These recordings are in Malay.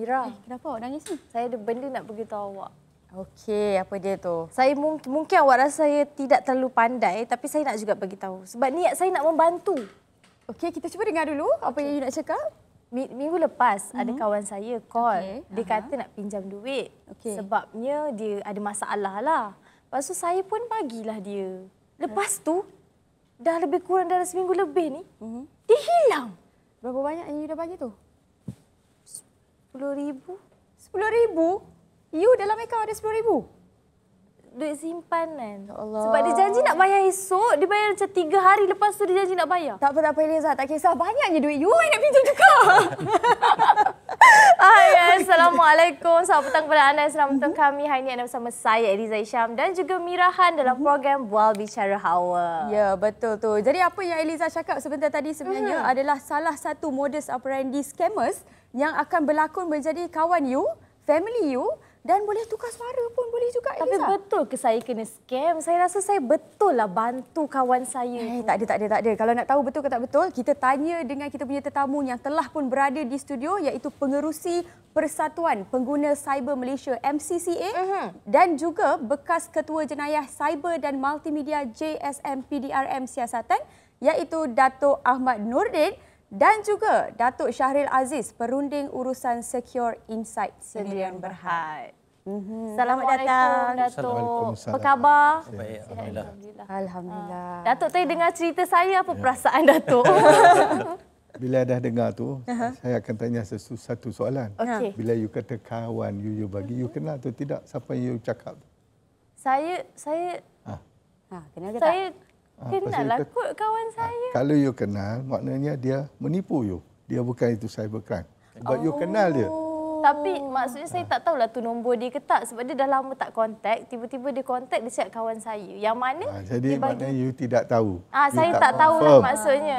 Mira. Kenapa awak nangis ni? Saya ada benda nak beritahu awak. Okey, apa dia tu? Saya mungkin awak rasa saya tidak terlalu pandai, tapi saya nak juga beritahu. Sebab niat saya nak membantu. Okey, kita cuba dengar dulu apa yang you nak cakap. Minggu lepas ada kawan saya call. Okey, Dia kata nak pinjam duit. Okey. Sebabnya dia ada masalah lah. Lepas tu saya pun bagilah dia. Lepas tu, dah lebih kurang dalam seminggu lebih ni, dia hilang. Berapa banyak yang you dah bagi tu? 10,000. 10,000? You dalam akaun ada 10,000? Duit simpanan. Ya Allah. Sebab dia janji nak bayar esok, dia bayar macam 3 hari lepas tu dia janji nak bayar. Tak apa, Eliza. Tak kisah. Banyaknya duit you yang nak pinjam juga. Hai, Assalamualaikum. Selamat petang kepada anda. Selamat petang kami. Hari ini anda bersama saya, Eliza Isham dan juga Mirahan dalam program Bual Bicara Hawa. Ya, betul tu. Jadi apa yang Eliza cakap sebentar tadi sebenarnya adalah salah satu modus operandi scammers yang akan berlakon menjadi kawan you, family you dan boleh tukar suara pun boleh juga, Tapi Eliza. betul ke saya kena scam? Saya rasa saya betul lah bantu kawan saya. Tak ada. Kalau nak tahu betul ke tak betul, kita tanya dengan kita punya tetamu yang telah pun berada di studio iaitu Pengerusi Persatuan Pengguna Cyber Malaysia MCCA dan juga bekas Ketua Jenayah Cyber dan Multimedia JSM PDRM Siasatan iaitu Datuk Ahmad Nordin dan juga Datuk Syahril Aziz, Perunding Urusan Secure Insight Sendirian Berhad. Selamat datang, Datuk. Assalamualaikum. Apa khabar? Baik, alhamdulillah. Alhamdulillah. Datuk tadi dengar cerita saya, apa perasaan Datuk? Bila dah dengar tu, saya akan tanya satu soalan. Okey. Bila you kata kawan you bagi, you kenal atau tidak siapa yang you cakap? Saya Kenal ke tak? saya kenal pasal lah you kot kawan saya. Kalau you kenal, maknanya dia menipu you. Dia bukan itu cybercrime. Sebab you kenal dia. Tapi maksudnya saya tak tahulah tu nombor dia ke tak sebab dia dah lama tak kontak. Tiba-tiba dia kontak, dia cakap kawan saya. Yang mana Jadi dia bagi. maknanya you tidak tahu. You Saya tak tahulah confirm. maksudnya.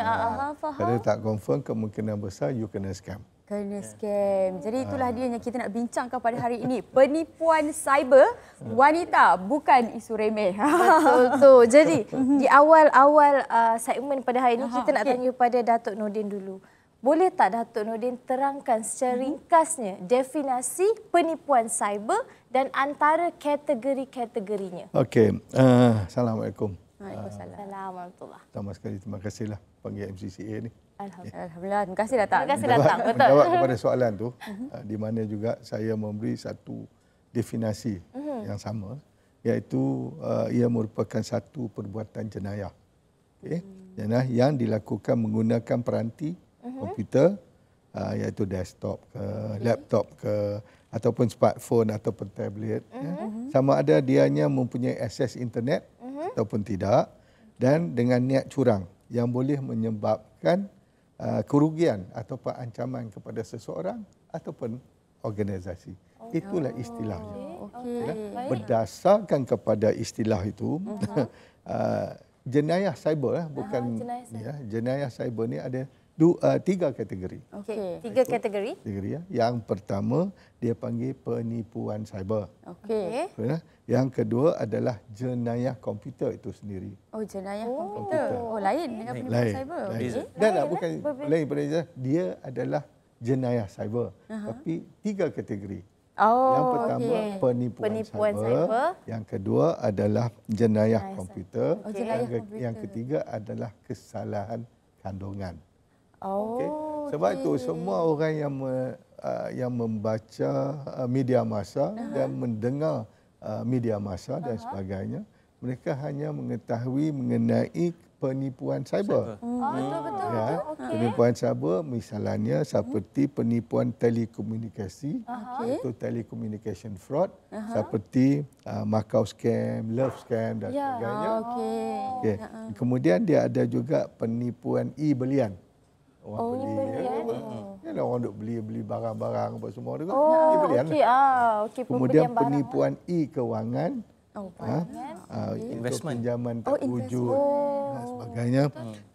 Kalau tak confirm, kemungkinan besar you kena scam. Kena scam. Jadi itulah dia yang kita nak bincangkan pada hari ini. Penipuan cyber wanita bukan isu remeh. Betul tu. Jadi di awal-awal segmen pada hari ini kita nak tanya kepada Datuk Nordin dulu. Boleh tak Datuk Nordin terangkan secara ringkasnya definisi penipuan cyber dan antara kategori-kategorinya? Okey. Assalamualaikum. Waalaikumsalam. Assalamualaikum. Pertama sekali terima kasihlah panggil MCCA ni. Alhamdulillah. Terima kasih datang. Terima kasih datang. Betul. Menjawab kepada soalan tu, di mana juga saya memberi satu definisi yang sama, iaitu ia merupakan satu perbuatan jenayah. Okay? Jenayah yang dilakukan menggunakan peranti komputer, iaitu desktop ke, laptop ke, ataupun smartphone ataupun tablet. Ya. Sama ada dianya mempunyai akses internet ataupun tidak, dan dengan niat curang yang boleh menyebabkan kerugian ataupun ancaman kepada seseorang ataupun organisasi. Itulah istilahnya. Berdasarkan kepada istilah itu, jenayah cyber bukan jenayah cyber ni ada tiga kategori. Okey, tiga kategori. Ya. Yang pertama dia panggil penipuan cyber. Okey. Yang kedua adalah jenayah komputer itu sendiri. Oh, jenayah komputer. Oh, lain dengan penipuan cyber. Dan bukan lain pada dia adalah jenayah cyber. Tapi tiga kategori. Yang pertama penipuan cyber. Yang kedua adalah jenayah komputer. Yang ketiga adalah kesalahan kandungan. Sebab itu semua orang yang membaca media massa dan mendengar media massa dan sebagainya, mereka hanya mengetahui mengenai penipuan cyber. Betul. Ya, penipuan cyber misalnya seperti penipuan telekomunikasi, itu telecommunication fraud, seperti Macau scam, love scam dan sebagainya. Okay. Kemudian dia ada juga penipuan e-belian. Orang beli, orang duk beli barang-barang apa semua tu. E-belian. Kemudian penipuan e-kewangan. Investment, pinjaman tak wujud dan sebagainya.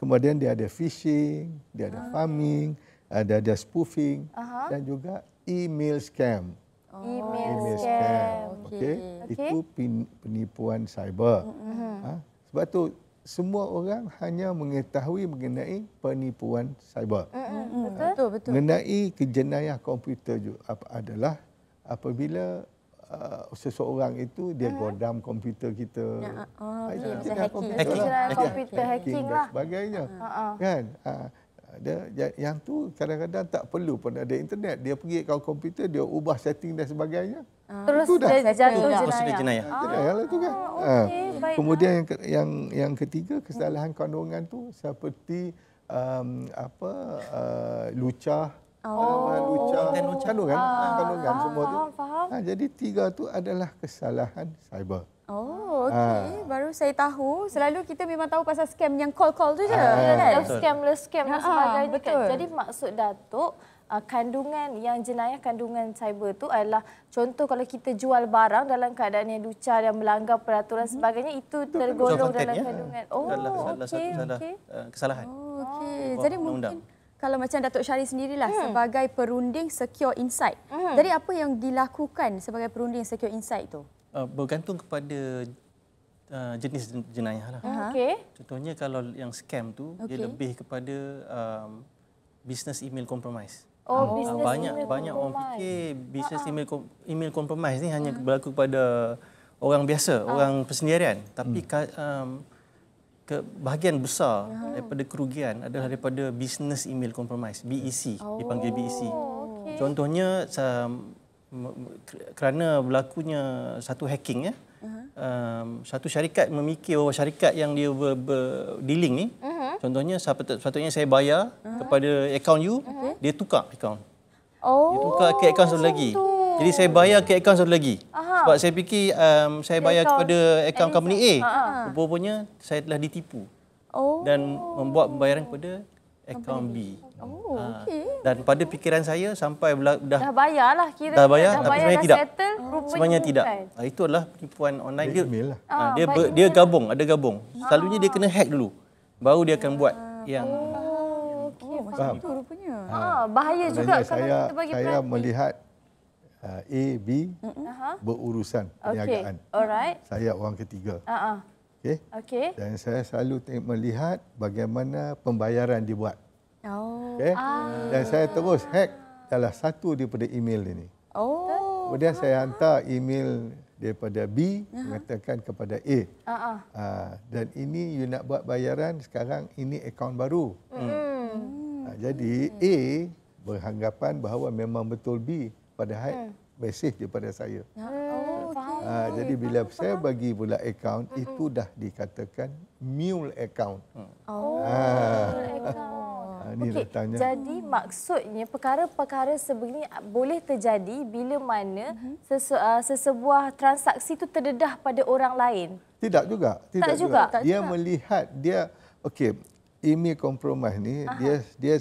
Kemudian dia ada phishing, dia ada farming, ada spoofing dan juga email scam. Email scam. Okey. Itu penipuan cyber. Sebab tu semua orang hanya mengetahui mengenai penipuan cyber. Betul. Mengenai kejenayah komputer juga adalah apabila seseorang itu dia godam komputer kita. Okey, Itu bisa jenayah hacking. komputer Jenayah lah. komputer, hacking lah. dan sebagainya. Kan? Yang tu kadang-kadang tak perlu pun ada internet. Dia pergi ke komputer, dia ubah setting dan sebagainya. Terus Itu dah dia jatuh Consider jenayah. jenayah. Jenayah lah tu kan. baiklah. Kemudian yang ketiga, kesalahan kandungan tu seperti lucah, kandungan semua tu. Faham. Jadi 3 tu adalah kesalahan cyber. Okey. Baru saya tahu. Selalu kita memang tahu pasal scam yang call-call tu je. Love scam dan sebagainya. betul. Kan? Jadi maksud Datuk, kandungan yang jenayah kandungan cyber tu adalah contoh kalau kita jual barang dalam keadaan yang lucah dan melanggar peraturan sebagainya, itu tergolong Content, dalam ya. kandungan. Salah satu kesalahan. Okey. Jadi Undang-undang. mungkin kalau macam Datuk Syari sendirilah sebagai perunding Secure Insight. Jadi apa yang dilakukan sebagai perunding Secure Insight tu? Bergantung kepada jenis jenayah lah. Okey. Contohnya kalau yang scam tu dia lebih kepada business email compromise. Business Banyak orang fikir business email compromise ni hanya berlaku kepada orang biasa, orang persendirian. Tapi bahagian besar daripada kerugian adalah daripada business email compromise, BEC, dipanggil BEC. Contohnya kerana berlakunya satu hacking, satu syarikat memikir bahawa syarikat yang dia dealing ni, contohnya sepatutnya saya bayar kepada akaun you, dia tukar akaun. Dia tukar ke akaun satu lagi. Jadi saya bayar ke akaun satu lagi. Sebab saya fikir saya bayar kepada akaun company A. Rupanya saya telah ditipu. Dan membuat pembayaran kepada akaun B. Dan pada fikiran saya sampai Dah bayar lah kira. Dah bayar, tapi sebenarnya tidak. Settle, Sebenarnya tidak. bukan. Itu adalah penipuan online. Email lah. Dia gabung, ada gabung. Selalunya dia kena hack dulu. Baru dia akan buat yang Macam tu rupanya. Bahaya juga kalau kita bagi saya perhatian. melihat A, B berurusan perniagaan. Alright. Saya orang ketiga. Okey. Okey. Dan saya selalu melihat bagaimana pembayaran dibuat. Okey. Dan saya terus hack salah satu daripada email ini. Kemudian saya hantar email daripada B mengatakan kepada A. Dan ini you nak buat bayaran sekarang, ini akaun baru. Jadi A beranggapan bahawa memang betul B, padahal mesej daripada saya. Jadi bila saya bagi pula akaun, itu dah dikatakan mule account. Ini Okey, datangnya. jadi maksudnya perkara-perkara sebegini boleh terjadi bila mana sesebuah transaksi itu terdedah pada orang lain. Tidak juga. Tak juga? Dia melihat, email compromise ni, dia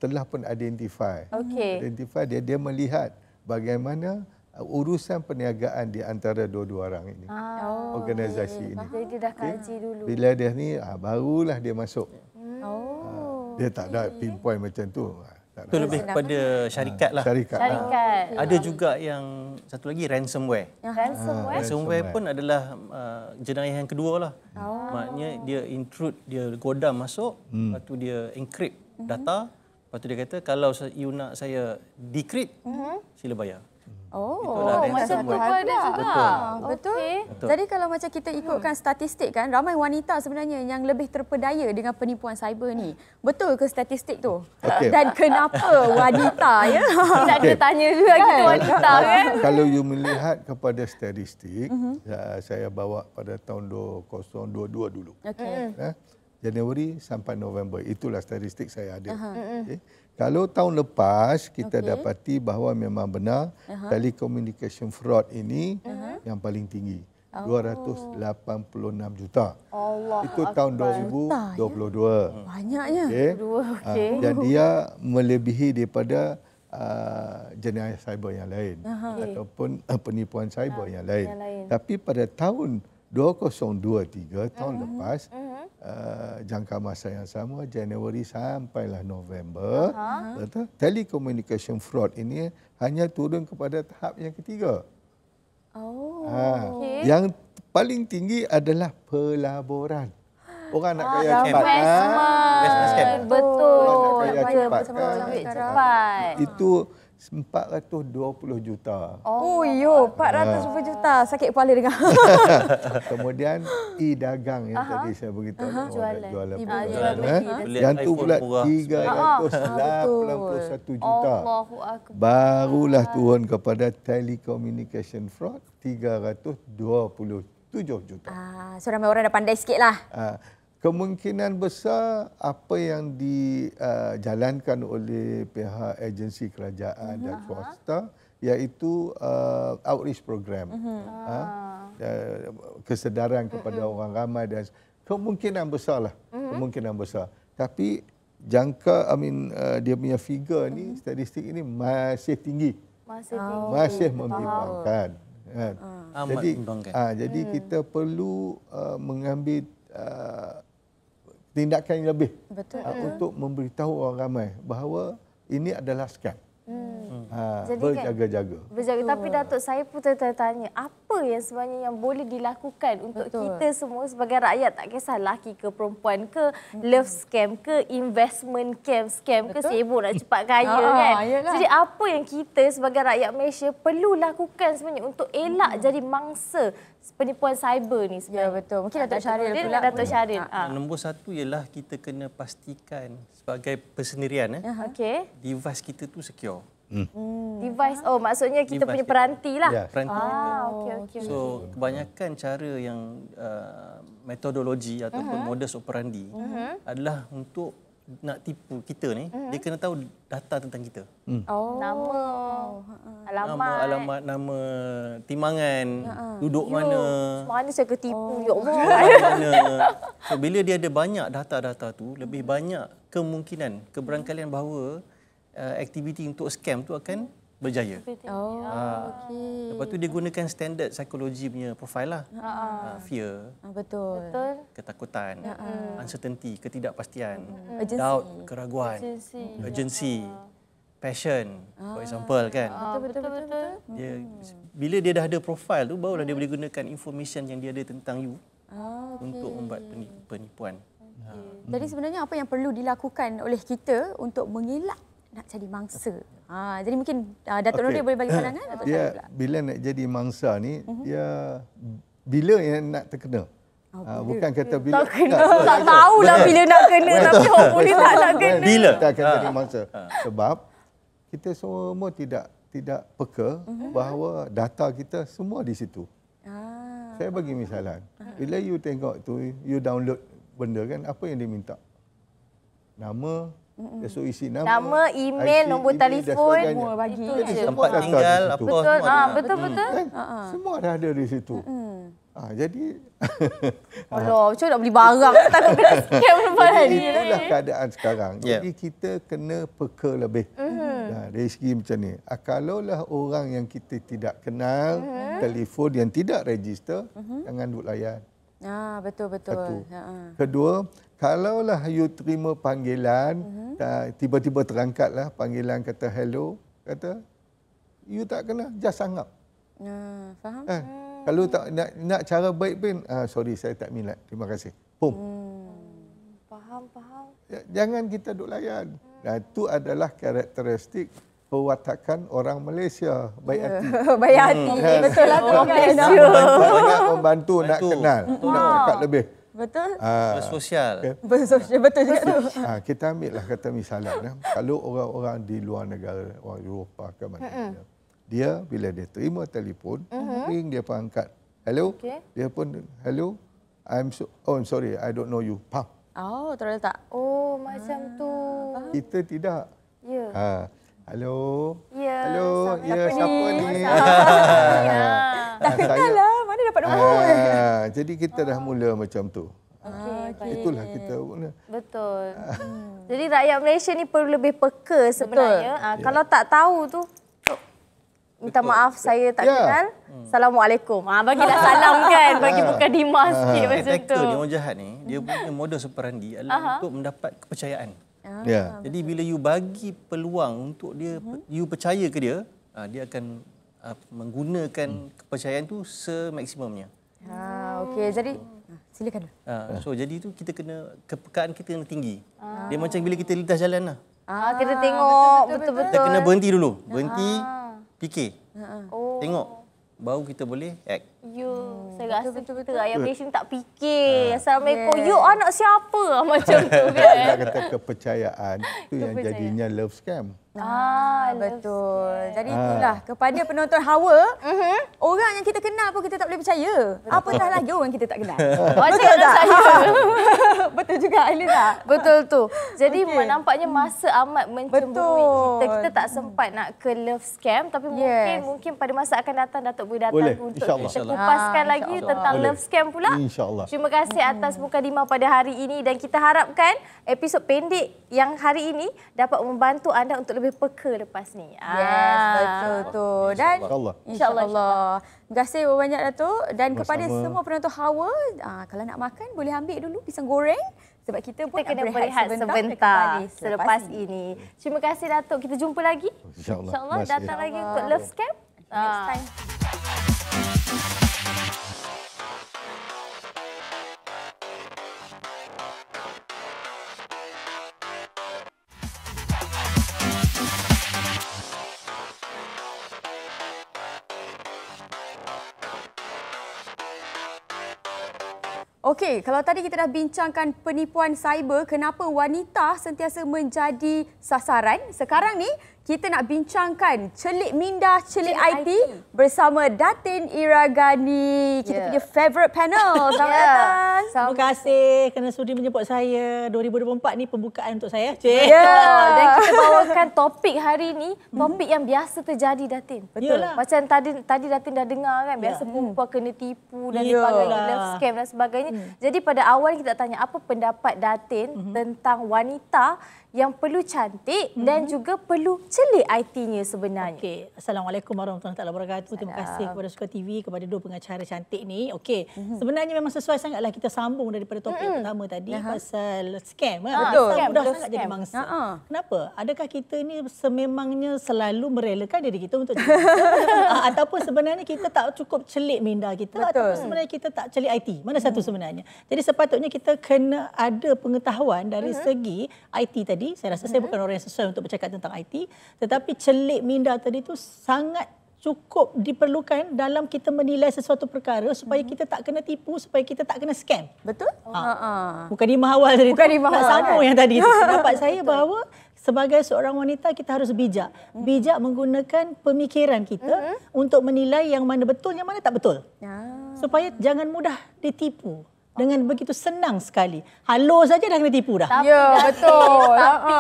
telah pun identify. Identify dia melihat bagaimana urusan perniagaan di antara dua-dua orang ini. Organisasi ini. Jadi dia dah kaji dulu. Bila dia ni, barulah dia masuk. Dia tak ada pinpoint macam tu. itu lebih kepada syarikat lah. Syarikat. Ada juga yang satu lagi ransomware. Ransomware pun adalah jenayah yang kedua lah. Maknanya dia intrude, dia godam masuk, lepas tu dia encrypt data, lepas tu dia kata kalau you nak saya decrypt, sila bayar. Macam tu ada juga. Betul. Jadi kalau macam kita ikutkan statistik kan, ramai wanita sebenarnya yang lebih terpedaya dengan penipuan cyber ni. Betul ke statistik tu? Dan kenapa wanita ya? Nak kena tanya juga kita wanita kan. Kalau you melihat kepada statistik, saya bawa pada tahun 2022 dulu. Januari sampai November, itulah statistik saya ada. Okay. Kalau tahun lepas kita dapati bahawa memang benar telecommunication fraud ini yang paling tinggi, 286 juta. Itu tahun 2022. Banyaknya. Okay. Dan dia melebihi daripada jenayah cyber yang lain ataupun penipuan cyber yang lain. Tapi pada tahun 2023 tahun lepas, jangka masa yang sama, Januari sampailah November, telecommunication fraud ini hanya turun kepada tahap yang ketiga. Yang paling tinggi adalah pelaburan. Orang nak kaya cepat kan? Investment scam. Betul. Orang nak kaya Ya, cepat betul. kan? Duit cepat. Itu 420 juta. Oh, yo, 400 juta. Sakit kepala dengar. Kemudian e-dagang yang tadi saya beritahu. Jualan. Jualan. Jual beli. Yang tu pula murah. 381 juta. Allahu akbar. Barulah turun kepada telecommunication fraud 327 juta. So ramai orang dah pandai sikit lah. Kemungkinan besar apa yang dijalankan oleh pihak agensi kerajaan dan swasta iaitu outreach program. Kesedaran kepada orang ramai dan kemungkinan besar lah. Kemungkinan besar. Tapi dia punya figure ni, statistik ini masih tinggi. Masih membimbangkan. Amat membimbangkan. Jadi kita perlu mengambil tindakan yang lebih untuk memberitahu orang ramai bahawa ini adalah scam. Berjaga-jaga. Berjaga. Tapi Datuk, saya pun tertanya, apa yang sebenarnya yang boleh dilakukan untuk kita semua sebagai rakyat, tak kisah lelaki ke perempuan ke, love scam ke, investment scam ke, sibuk nak cepat kaya kan. Jadi apa yang kita sebagai rakyat Malaysia perlu lakukan sebenarnya untuk elak jadi mangsa penipuan cyber ni sebenarnya? Ya, betul. Mungkin Datuk Syahril pula. Datuk Syahril. Nombor satu ialah kita kena pastikan sebagai persendirian Okey. device kita tu secure. Device. Oh, maksudnya kita Device punya kita. peranti lah. Ya. Peranti kita. Okey. So kebanyakan cara yang metodologi ataupun modus operandi adalah untuk nak tipu kita ni, dia kena tahu data tentang kita. Nama, alamat. Alamat, nama, timangan, duduk mana, Mana saya ketipu, ya Allah. mana. So bila dia ada banyak data-data tu, lebih banyak kemungkinan, keberangkalian bahawa aktiviti untuk scam tu akan berjaya. Lepas tu dia gunakan standard psikologi punya profile lah. Fear, Betul. ketakutan, uncertainty, ketidakpastian, doubt, keraguan, urgency, passion, for example kan. Betul. Dia, bila dia dah ada profile tu, barulah dia boleh gunakan information yang dia ada tentang you untuk membuat penipuan. Jadi sebenarnya apa yang perlu dilakukan oleh kita untuk mengelak nak jadi mangsa? Jadi mungkin Datuk Nordin boleh bagi pandangan? Datuk Syahril pula. Bila nak jadi mangsa ni, dia bila yang nak terkena. Bukan kata bila. Tak tahulah bila nak kena, tapi boleh tak nak kena. Bila? Kita akan jadi mangsa. Sebab kita semua tidak peka bahawa data kita semua di situ. Saya bagi misalan. Bila you tengok tu, you download benda kan, apa yang dia minta? Nama, dia suruh isi Nama, email, nombor telefon, Semua bagi. Itu je. Tempat tinggal, apa Betul. semua. Betul. Kan? Semua dah ada di situ. Jadi Allah, macam nak beli barang, takut kena scam lepas hari. itulah keadaan sekarang. Ya. Jadi kita kena peka lebih. Dari segi macam ni. Kalaulah orang yang kita tidak kenal, telefon yang tidak register, jangan duk layan. Betul. Satu. Kedua, kalaulah you terima panggilan, tiba-tiba terangkatlah panggilan kata hello, kata you tak kenal, just anggap. Faham? Kalau tak nak cara baik pun, sorry saya tak minat, terima kasih. Pum. Faham. Jangan kita duk layan. Itu adalah karakteristik perwatakan orang Malaysia baik hati. Baik hati. Betul lah tu. Banyak membantu, nak kenal, nak cakap lebih. Betul. Sosial. Betul juga tu. Kita ambillah kata misalan. Kalau orang-orang di luar negara, orang Eropah ke mana, dia bila dia terima telefon, ring dia pun angkat. Hello? Okay. Dia pun, hello? I'm sorry, I don't know you. Pam. Terus tak. Oh, macam tu. Kita tidak. Ya. Hello? Ya. Hello? Siapa Siapa ni? ni? Tak kenal lah. Mana dapat nombor? Jadi kita dah mula macam tu. Okey. Itulah kita mula. Betul. Jadi rakyat Malaysia ni perlu lebih peka sebenarnya. Kalau tak tahu tu, minta maaf saya tak kenal. Assalamualaikum. Bagilah salam kan. Bagi bukan Dimas sikit macam tu. Attacker ni, orang jahat ni, dia punya modus operandi adalah untuk mendapat kepercayaan. Ya. Jadi bila you bagi peluang untuk dia, you percaya ke dia, dia akan menggunakan kepercayaan tu semaksimumnya. Okey, jadi Silakan. So jadi tu kita kena, kepekaan kita kena tinggi. Dia macam bila kita lintas jalan lah. Kita tengok betul-betul. Kita kena berhenti dulu. Berhenti, fikir. Oh. Tengok. Baru kita boleh act. Saya rasa kita rakyat Malaysia ni tak fikir. Assalamualaikum. You anak siapa? Macam tu kan. Nak kata kepercayaan itu yang jadinya love scam. Betul. Jadi itulah kepada penonton Hawa, orang yang kita kenal pun kita tak boleh percaya. Apatah lagi orang kita tak kenal. Macam tak saya. Betul juga Ailiza. Betul tu. Jadi nampaknya masa amat mencemburui kita. Kita tak sempat nak ke love scam, tapi mungkin pada masa akan datang Datuk boleh datang Boleh, untuk insyaAllah. kita kupaskan lagi tentang love scam pula. InsyaAllah. Terima kasih atas mukadimah pada hari ini dan kita harapkan episod pendek yang hari ini dapat membantu anda untuk lebih peka lepas ni. Yes, betul tu. Dan InsyaAllah. Terima kasih banyak Datuk. Dan kepada Sama-sama. semua penonton Hawa, kalau nak makan boleh ambil dulu pisang goreng. Sebab kita pun Kita kena nak berehat sebentar selepas ini. Terima kasih Datuk. Kita jumpa lagi. InsyaAllah. InsyaAllah datang lagi untuk Love Scam. Next time. Okey, kalau tadi kita dah bincangkan penipuan cyber, kenapa wanita sentiasa menjadi sasaran? Sekarang ni kita nak bincangkan celik minda, celik IT bersama Datin Iragani. Kita punya favourite panel. Selamat datang. Terima kasih kerana sudi menjemput saya. 2024 ni pembukaan untuk saya. Dan kita bawakan topik hari ni, topik yang biasa terjadi Datin. Betul. Macam tadi Datin dah dengar kan, biasa perempuan kena tipu dan sebagainya, love scam dan sebagainya. Jadi pada awal kita tanya apa pendapat Datin tentang wanita yang perlu cantik dan juga perlu celik IT-nya sebenarnya. Okey, Assalamualaikum warahmatullahi wabarakatuh. Terima kasih kepada Suka TV, kepada dua pengacara cantik ni. Okey, sebenarnya memang sesuai sangatlah kita sambung daripada topik pertama tadi pasal scam. Betul. Mudah Betul, sangat scam. jadi mangsa. Kenapa? Adakah kita ni sememangnya selalu merelakan diri kita untuk jadi mangsa? Ataupun sebenarnya kita tak cukup celik minda kita, ataupun sebenarnya kita tak celik IT? Mana satu sebenarnya? Jadi sepatutnya kita kena ada pengetahuan dari segi IT tadi. Saya rasa saya bukan orang yang sesuai untuk bercakap tentang IT, tetapi celik minda tadi tu sangat cukup diperlukan dalam kita menilai sesuatu perkara supaya kita tak kena tipu, supaya kita tak kena scam. Betul? Mukadimah awal tadi tu. Mukadimah Nak awal, sambung yang tadi tu. Pendapat saya bahawa sebagai seorang wanita kita harus bijak. Bijak menggunakan pemikiran kita untuk menilai yang mana betul, yang mana tak betul. Supaya jangan mudah ditipu. Dengan begitu senang sekali. Halo saja dah kena tipu dah. Betul. Tapi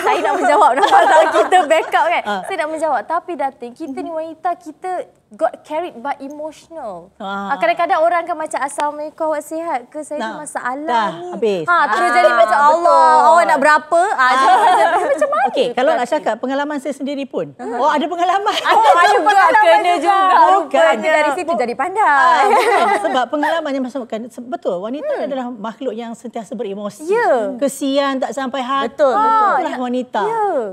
saya nak menjawab nampak kita backup kan. Saya nak menjawab tapi Datin, kita ni wanita, kita got carried by emotional. Kadang-kadang orang kan macam Assalamualaikum, awak sihat ke? Saya ada masalah ni. Habis. Terus jadi macam Allah, awak nak berapa? Macam mana? Okey, kalau nak cakap pengalaman saya sendiri pun. Ada pengalaman. Ada pengalaman kena juga. Bukan dari situ jadi pandai. Sebab pengalaman yang masukkan, betul, wanita adalah makhluk yang sentiasa beremosi. Kesian tak sampai hati. Betul. Itulah wanita.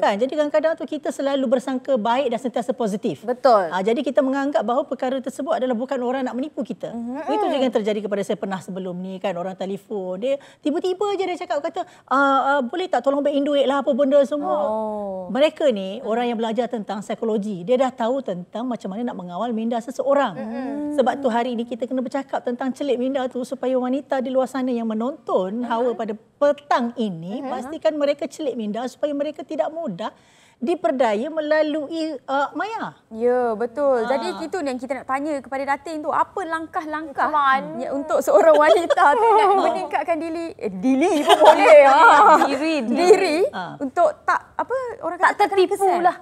Kan? Jadi kadang-kadang tu kita selalu bersangka baik dan sentiasa positif. Betul. Jadi kita menganggap bahawa perkara tersebut adalah bukan orang nak menipu kita. Itu juga yang terjadi kepada saya pernah sebelum ni kan. Orang telefon, dia tiba-tiba je dia cakap, kata boleh tak tolong bayarin duit lah apa benda semua. Mereka ni orang yang belajar tentang psikologi. Dia dah tahu tentang macam mana nak mengawal minda seseorang. Sebab tu hari ini kita kena bercakap tentang celik minda tu supaya wanita di luar sana yang menonton Hawa pada petang ini pastikan mereka celik minda supaya mereka tidak mudah diperdaya melalui maya. Ya, betul. Jadi itu yang kita nak tanya kepada Datin tu, apa langkah-langkah Mana? untuk seorang wanita tu nak meningkatkan diri pun boleh. Diri untuk tak orang Tak kata tertipu lah.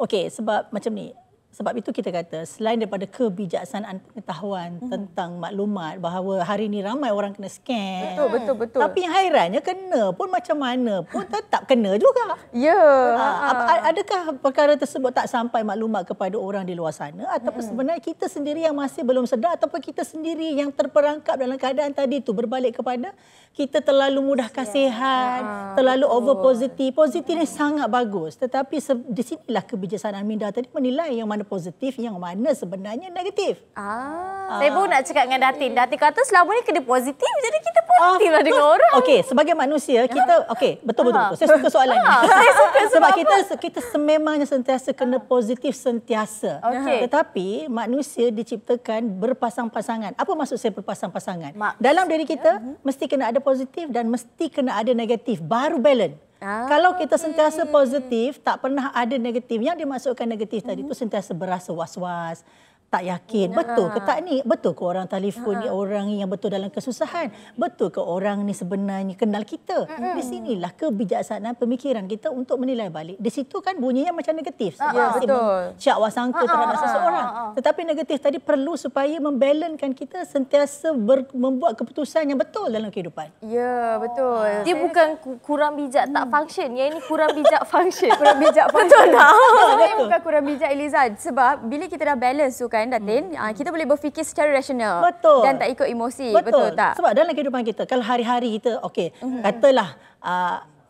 Okey, sebab macam ni. Sebab itu kita kata selain daripada kebijaksanaan pengetahuan tentang maklumat bahawa hari ini ramai orang kena scam. Betul. Tapi yang hairannya kena pun macam mana pun tetap kena juga. Ya. Adakah perkara tersebut tak sampai maklumat kepada orang di luar sana ataupun sebenarnya kita sendiri yang masih belum sedar ataupun kita sendiri yang terperangkap dalam keadaan tadi tu berbalik kepada kita terlalu mudah kasihan, terlalu over positif. Positif ni sangat bagus tetapi di sinilah kebijaksanaan minda tadi menilai yang mana positif, yang mana sebenarnya negatif. Saya baru nak cakap dengan Datin. Datin kata selama ni kena positif, jadi kita positif lah dengan orang. Okey, sebagai manusia kita betul. Saya suka soalan ni. Saya suka sebab kita sememangnya sentiasa kena positif sentiasa. Okey. Tetapi manusia diciptakan berpasang-pasangan. Apa maksud saya berpasang-pasangan? Dalam diri kita mesti kena ada positif dan mesti kena ada negatif, baru balance. Kalau kita sentiasa positif, tak pernah ada negatif. Yang dimaksudkan negatif tadi tu sentiasa berasa was-was, tak yakin. Betul ke tak ni? Betul ke orang telefon ni orang yang betul dalam kesusahan? Betul ke orang ni sebenarnya kenal kita? Di sinilah kebijaksanaan pemikiran kita untuk menilai balik. Di situ kan bunyinya macam negatif. betul. Syak wasangka terhadap seseorang. Tetapi negatif tadi perlu supaya membalancekan kita sentiasa membuat keputusan yang betul dalam kehidupan. Ya, betul. Dia bukan kurang bijak tak function. Yang ini kurang bijak function. Kurang bijak Betul tak? Sebenarnya bukan kurang bijak, Eliza. Sebab bila kita dah balance tu kan, Datin, kita boleh berfikir secara rasional. Betul. Dan tak ikut emosi. Betul tak? Sebab dalam kehidupan kita, kalau hari-hari kita, katalah,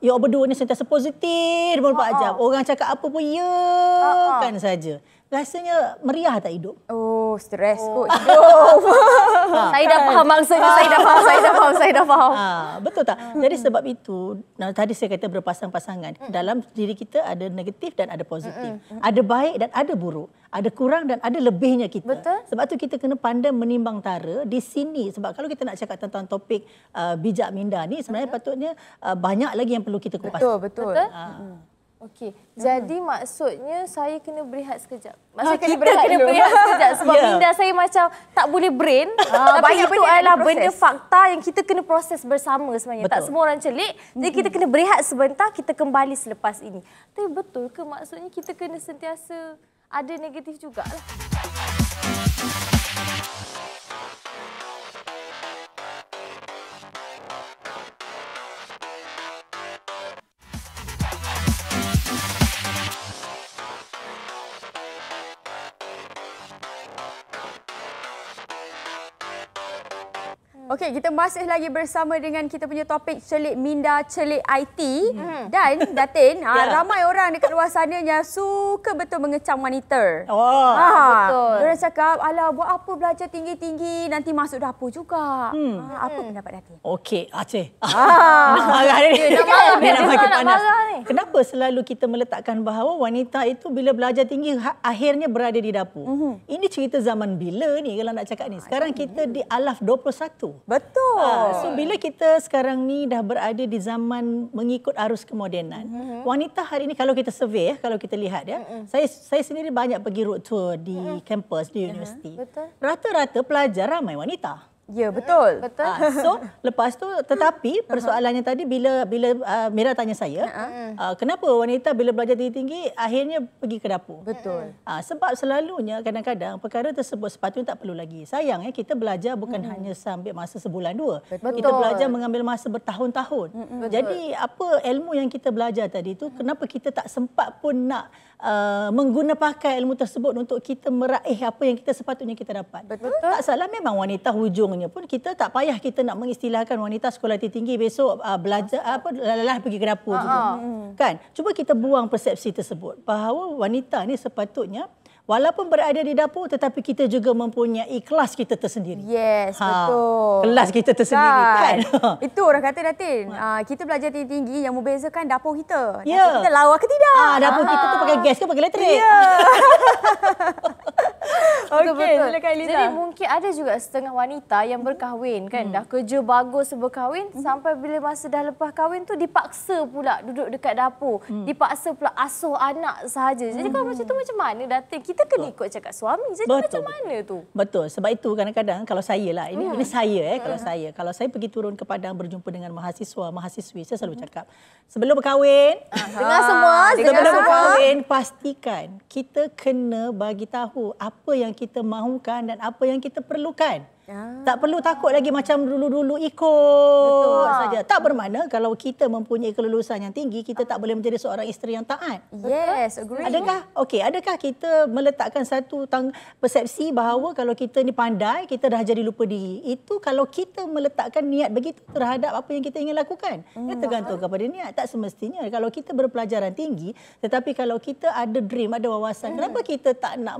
you berdua ni sentiasa positif 24 jam. Orang cakap apa pun, kan saja. Rasanya meriah tak hidup? Oh, stres kot hidup. Saya dah faham maksudnya. Saya dah faham. Betul tak? Jadi sebab itu, tadi saya kata berpasang-pasangan. Dalam diri kita ada negatif dan ada positif. Ada baik dan ada buruk. Ada kurang dan ada lebihnya kita. Betul. Sebab tu kita kena pandai menimbang tara di sini. Sebab kalau kita nak cakap tentang topik bijak minda ni, sebenarnya patutnya banyak lagi yang perlu kita kupas. Betul. Okey. Jadi maksudnya saya kena berehat sekejap. Maksudnya kena berehat sekejap sebab minda saya macam tak boleh brain. Tapi banyak itu benda yang adalah diproses. benda fakta yang kita kena proses bersama sebenarnya. Tak Betul. semua orang celik. Jadi kita kena berehat sebentar, kita kembali selepas ini. Tapi betul ke maksudnya kita kena sentiasa ada negatif jugalah? Okey, kita masih lagi bersama dengan kita punya topik celik minda, celik IT. Dan Datin, ramai orang dekat luar sana yang suka betul mengecam wanita. betul. Diorang cakap, alah buat apa belajar tinggi-tinggi nanti masuk dapur juga. Apa pendapat Datin? Okey, Aceh. Nak marah ni. Nak marah, Dia nak nak makin marah panas. ni. Kenapa selalu kita meletakkan bahawa wanita itu bila belajar tinggi akhirnya berada di dapur? Ini cerita zaman bila ni kalau nak cakap ni? Sekarang kita di alaf 21. Betul. So bila kita sekarang ni dah berada di zaman mengikut arus kemodenan, wanita hari ini kalau kita survey kalau kita lihat saya sendiri banyak pergi road tour di kampus di universiti. Betul. Rata-rata pelajar ramai wanita. Ya, betul. Betul. So lepas tu tetapi persoalannya tadi bila Mira tanya saya, kenapa wanita bila belajar tinggi-tinggi akhirnya pergi ke dapur? Betul. Sebab selalunya kadang-kadang perkara tersebut sepatutnya tak perlu lagi. Sayang kita belajar bukan hanya sambil masa sebulan dua. Kita belajar mengambil masa bertahun-tahun. Jadi apa ilmu yang kita belajar tadi tu kenapa kita tak sempat pun nak mengguna pakai ilmu tersebut untuk kita meraih apa yang kita sepatutnya kita dapat. Betul. Tak salah memang wanita hujungnya pun kita tak payah kita nak mengistilahkan wanita sekolah tinggi besok belajar lalah pergi ke dapur juga. Kan? Cuba kita buang persepsi tersebut bahawa wanita ni sepatutnya walaupun berada di dapur tetapi kita juga mempunyai kelas kita tersendiri. Yes, betul. Kelas kita tersendiri kan. Itu orang kata Datin. Kita belajar tinggi-tinggi yang membezakan dapur kita. Ya. Dapur kita lawa ke tidak? Dapur kita tu pakai gas ke pakai elektrik? Ya. Okey, Betul. silakan Eliza. Jadi mungkin ada juga setengah wanita yang berkahwin kan. Dah kerja bagus berkahwin sampai bila masa dah lepas kahwin tu dipaksa pula duduk dekat dapur. Dipaksa pula asuh anak sahaja. Jadi kalau macam tu macam mana Datin? Kita kena ikut cakap suami. Jadi macam mana tu? Betul. Sebab itu kadang-kadang kalau saya lah, ini saya kalau saya pergi turun ke Padang berjumpa dengan mahasiswi, saya selalu cakap, sebelum berkahwin, Dengar semua, sebelum berkahwin, pastikan kita kena bagi tahu apa yang kita mahukan dan apa yang kita perlukan. Tak perlu takut lagi macam dulu-dulu ikut saja. Tak bermakna kalau kita mempunyai kelulusan yang tinggi, kita tak boleh menjadi seorang isteri yang taat. Yes, agree. Adakah kita meletakkan satu persepsi bahawa kalau kita ni pandai, kita dah jadi lupa diri. Itu kalau kita meletakkan niat begitu terhadap apa yang kita ingin lakukan. Dia tergantung kepada niat. Tak semestinya. Kalau kita berpelajaran tinggi, tetapi kalau kita ada dream, ada wawasan, kenapa kita tak nak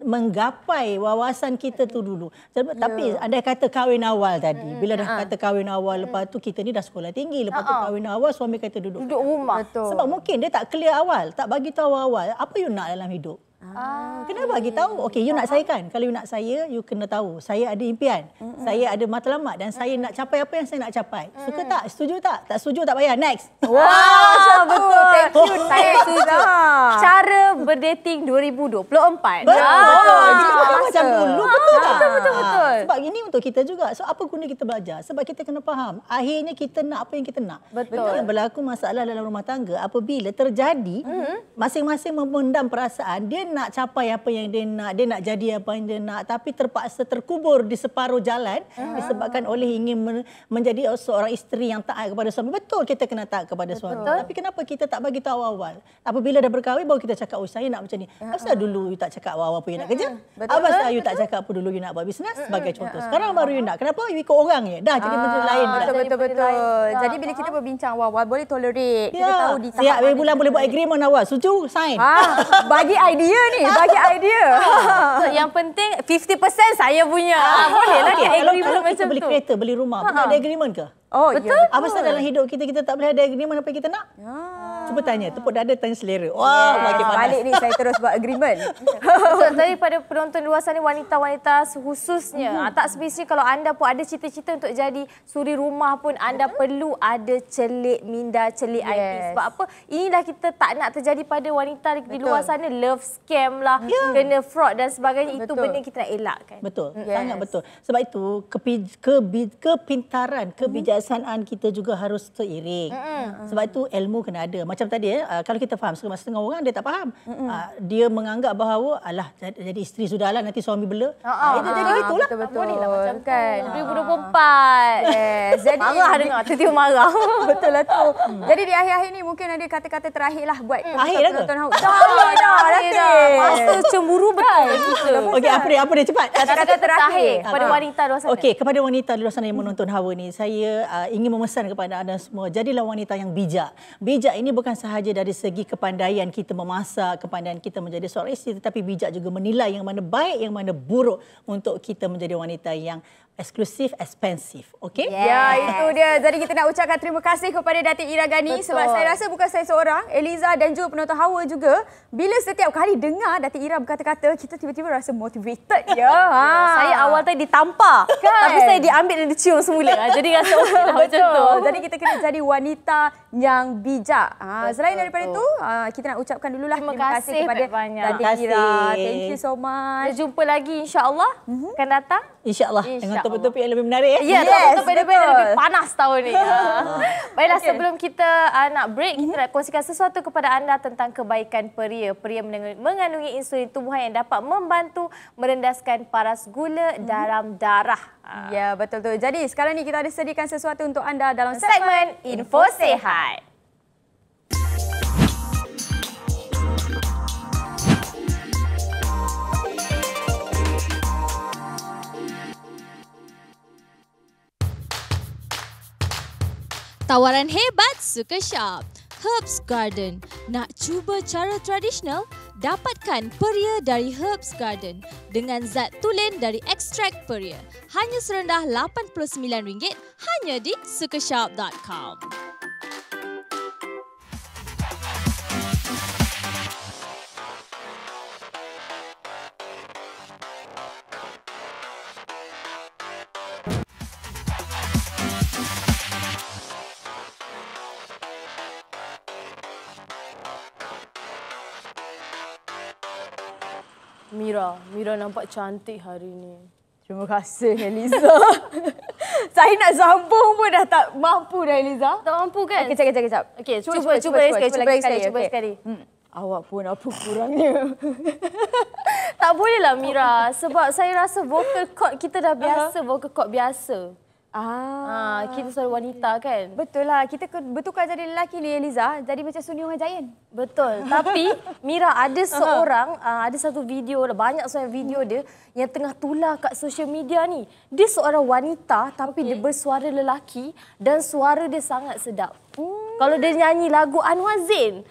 menggapai wawasan kita tu dulu? Tapi andai kata kahwin awal tadi, bila dah kata kahwin awal, lepas tu kita ni dah sekolah tinggi, lepas tu kahwin awal, suami kata duduk rumah. Betul. Sebab mungkin dia tak clear awal, tak bagi tahu awal apa you nak dalam hidup. Kena bagi tahu. Okey, you nak saya kan? Kalau you nak saya, you kena tahu. Saya ada impian. Saya ada matlamat dan saya nak capai apa yang saya nak capai. Suka tak? Setuju tak? Tak setuju tak payah. Next. Wah, betul. Thank you. Saya setuju. Cara berdating 2024. Betul. Kita macam dulu. Betul tak? Betul. Sebab ini untuk kita juga. So apa guna kita belajar? Sebab kita kena faham. Akhirnya kita nak apa yang kita nak. Betul. Yang berlaku masalah dalam rumah tangga apabila terjadi, masing-masing memendam perasaan, dia nak capai apa yang dia nak jadi apa yang dia nak, tapi terpaksa terkubur di separuh jalan disebabkan oleh ingin menjadi seorang isteri yang taat kepada suami. Betul kita kena taat kepada suami. Tapi kenapa kita tak bagi tahu awal? Apabila dah berkahwin baru kita cakap, oh saya nak macam ni. Asal dulu you tak cakap awal apa you nak kerja? Asal you tak cakap apa dulu you nak buat bisnes sebagai contoh. Sekarang baru you nak. Kenapa you ikut orang je? Dah jadi benda lain pula. Betul. Jadi bila kita berbincang awal, boleh tolerate. Kita tahu di tahap siap bulan boleh buat agreement awal. Setuju? Sign. Bagi idea ni, bagi idea. So, yang penting 50% saya punya. Bolehlah Okay, dia agreement kalau kita macam beli tu. kereta, beli rumah, pun ada agreement ke? Oh, betul. Apa sebab dalam hidup kita tak boleh ada agreement apa yang kita nak? Cuba tanya, tepuk dada, tanya selera. Wah, makin panas. Balik ni saya terus buat agreement. Betul. Daripada penonton luar sana, wanita-wanita khususnya. Tak semestinya kalau anda pun ada cita-cita untuk jadi suri rumah pun, anda perlu ada celik minda, celik IP. Sebab apa? Inilah kita tak nak terjadi pada wanita di luar sana. Love scam lah, kena fraud dan sebagainya. Itu benda yang kita nak elakkan. Betul, sangat betul. Sebab itu kepintaran, kebijaksanaan kita juga harus seiring. Sebab itu ilmu kena ada. Macam tadi kalau kita faham, setengah orang dia tak faham. Dia menganggap bahawa alah jadi isteri sudahlah, nanti suami bela. Itu jadi gitulah. Bolehlah macam kan. 2024. Jadi marah dengar, tiba-tiba marah. Betul lah tu. Jadi di akhir-akhir ni mungkin ada kata-kata terakhir lah buat akhir dah ke? Dah. Masa cemburu betul. Okey, apa dia cepat. Kata-kata terakhir kepada wanita luar sana. Okey, kepada wanita di luar sana yang menonton Hawa ni, saya ingin memesan kepada anda semua, jadilah wanita yang bijak. Bijak ini bukan sahaja dari segi kepandaian kita memasak, kepandaian kita menjadi seorang isteri, tetapi bijak juga menilai yang mana baik, yang mana buruk untuk kita menjadi wanita yang eksklusif, expensive. Okey? Ya, itu dia. Jadi kita nak ucapkan terima kasih kepada Datin Ira Ghani. Sebab saya rasa bukan saya seorang, Eliza dan juga penonton Hawa juga, bila setiap kali dengar Datin Ira berkata-kata, kita tiba-tiba rasa motivated. Saya awal tadi ditampar. Tapi saya diambil dan dicium semula. Jadi rasa okey lah macam tu. Jadi kita kena jadi wanita yang bijak. Selain daripada itu, kita nak ucapkan dululah terima kasih kepada Datin Ira. Thank you so much. Kita jumpa lagi insya-Allah akan datang. InsyaAllah. Dengan topik-topik yang lebih menarik. Ya, topik-topik yang lebih panas tahun ni. Baiklah, sebelum kita nak break, kita nak kongsikan sesuatu kepada anda tentang kebaikan peria. Peria mengandungi insulin tumbuhan yang dapat membantu merendaskan paras gula dalam darah. Ya, betul tu. Jadi sekarang ni kita ada sediakan sesuatu untuk anda dalam segmen Info Sehat. Tawaran hebat Suka Shop. Herbs Garden. Nak cuba cara tradisional? Dapatkan peria dari Herbs Garden dengan zat tulen dari ekstrak peria. Hanya serendah RM89 hanya di sukashop.com. Mira nampak cantik hari ni. Terima kasih, Eliza. Saya nak sambung pun dah tak mampu dah, Eliza. Tak mampu kan? Okey, kejap. Okey, cuba sekali. Awak pun apa kurangnya? Tak bolehlah Mira sebab saya rasa vocal cord kita dah biasa, vocal cord biasa. Kita selalu wanita kan. Betul lah. Kita bertukar jadi lelaki ni Eliza. Jadi macam Suni Wang Giant. Betul. Tapi Mira ada seorang, ada satu video, banyak seorang video dia yang tengah tular kat social media ni. Dia seorang wanita tapi dia bersuara lelaki dan suara dia sangat sedap. Kalau dia nyanyi lagu Anwar Zain,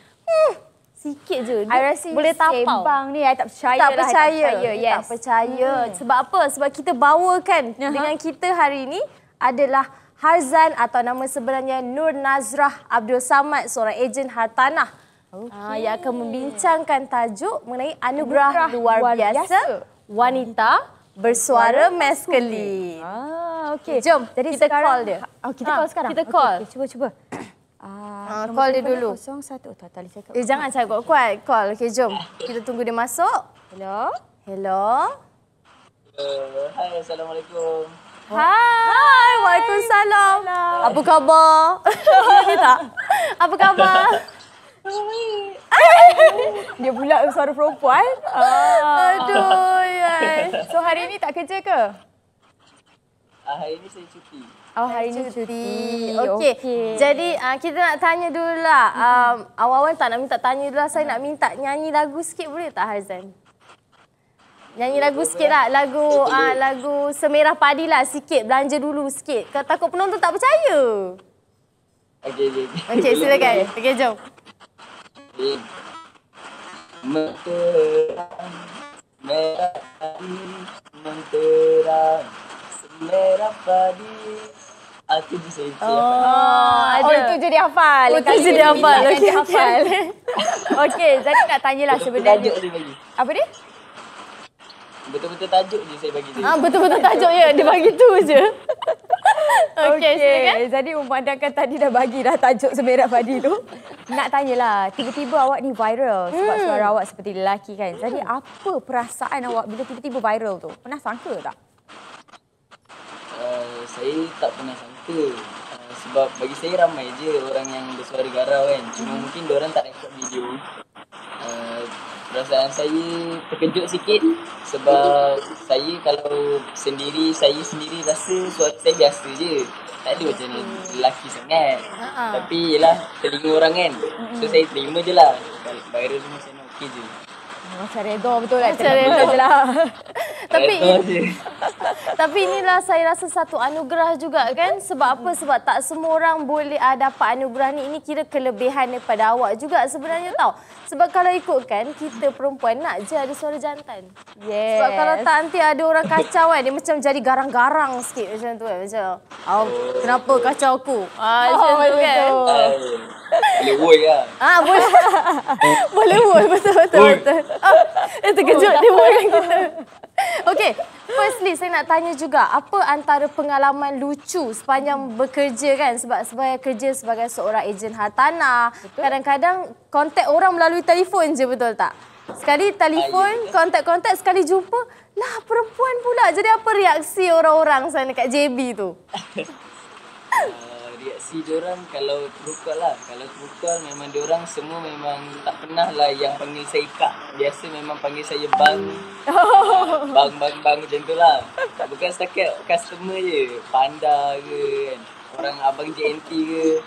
sikit je. I rasa boleh tapau. Sembang ni, I tak percaya Tak lah. percaya. Yes. Tak percaya. Sebab apa? Sebab kita bawakan dengan kita hari ini adalah Harzan atau nama sebenarnya Nur Nazrah Abdul Samad, seorang ejen hartanah. Yang akan membincangkan tajuk mengenai anugerah luar biasa wanita bersuara maskulin. Okey. Jom, Jadi kita sekarang, call dia. Kita call sekarang? Kita call. Okay, cuba. Call dia dulu. 01. Oh, tali saya kat. Jangan cakap kuat-kuat. Call. Okey, jom. Kita tunggu dia masuk. Hello? Hello. Hai, Assalamualaikum. Hai, Waalaikumsalam. Apa khabar? Dia tak? Apa khabar? Dia pula suara perempuan. Aduh, yai. So hari ni tak kerja ke? Hari ini saya cuti. Oh, hari ni cuti. Okey. Jadi kita nak tanya dulu lah. Awal-awal tak nak minta tanya dulu lah. Saya nak minta nyanyi lagu sikit boleh tak Harzan? Nyanyi lagu sikit lah. Lagu Semerah Padi lah sikit. Belanja dulu sikit. Kalau takut penonton tak percaya. Okey, silakan. Okey, jom. Menterang, merah padi, menterang, semerah padi. Aku bisa Oh, itu je dia hafal. Oh, itu je dia hafal. Okey, hafal. Okey, jadi nak tanyalah sebenarnya. Tajuk dia bagi. Apa dia? Betul-betul tajuk je saya bagi dia. Betul-betul tajuk ya. Dia bagi tu je. Okey, silakan. Jadi memandangkan tadi dah bagi dah tajuk Semerah Padi tu. Nak tanyalah, tiba-tiba awak ni viral sebab suara awak seperti lelaki kan. Jadi apa perasaan awak bila tiba-tiba viral tu? Pernah sangka tak? Saya tak pernah sangka. Sebab bagi saya ramai je orang yang bersuara garau kan. Cuma mungkin diorang tak rekod video. Perasaan saya terkejut sikit sebab saya kalau saya sendiri rasa suara saya biasa je. Tak ada macam lelaki sangat. Tapi yelah telinga orang kan. So saya terima je lah. Viral semua saya nak okey je. Macam redha betul lah. Macam redha je lah. Tapi inilah saya rasa satu anugerah juga kan. Sebab apa? Sebab tak semua orang boleh dapat anugerah ni. Ini kira kelebihan daripada awak juga sebenarnya tau. Sebab kalau ikutkan kita perempuan nak je ada suara jantan. Yes. Sebab kalau tak nanti ada orang kacau kan. Dia macam jadi garang-garang sikit macam tu kan. Macam kenapa kacau aku? Macam tu kan. Boleh woi lah. Boleh. Boleh woi. Betul. Terkejut dia woi kan kita. Okey, firstly saya nak tanya juga, apa antara pengalaman lucu sepanjang bekerja kan? Sebab saya kerja sebagai seorang ejen hartanah. Kadang-kadang kontak orang melalui telefon je, betul tak? Sekali telefon, kontak-kontak, sekali jumpa, lah perempuan pula. Jadi apa reaksi orang-orang sana kat JB tu? Reaksi diorang kalau terukal lah. Kalau terukal memang diorang semua memang tak pernah lah yang panggil saya Kak. Biasa memang panggil saya Bang. Bang macam tu lah. Bukan setakat customer je. Panda ke kan. Orang abang JNT ke.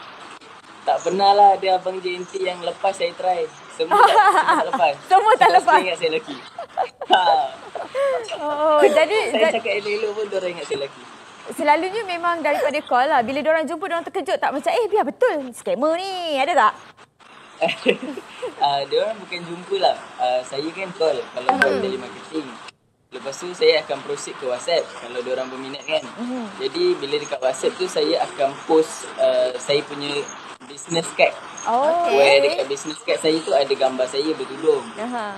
Tak pernah lah ada abang JNT yang lepas saya try. Semua tak lepas. Semua tak lepas. Saya ingat saya lelaki. Jadi saya cakap elok-elok pun diorang ingat saya lelaki. Selalunya memang daripada call lah. Bila diorang jumpa, diorang terkejut tak? Macam, biar betul. Scammer ni. Ada tak? Diorang bukan jumpa lah. Saya kan call. Kalau call dari marketing. Lepas tu saya akan proceed ke WhatsApp. Kalau diorang berminat kan. Jadi bila dekat WhatsApp tu, saya akan post saya punya business card. Where dekat business card saya tu ada gambar saya bertudung.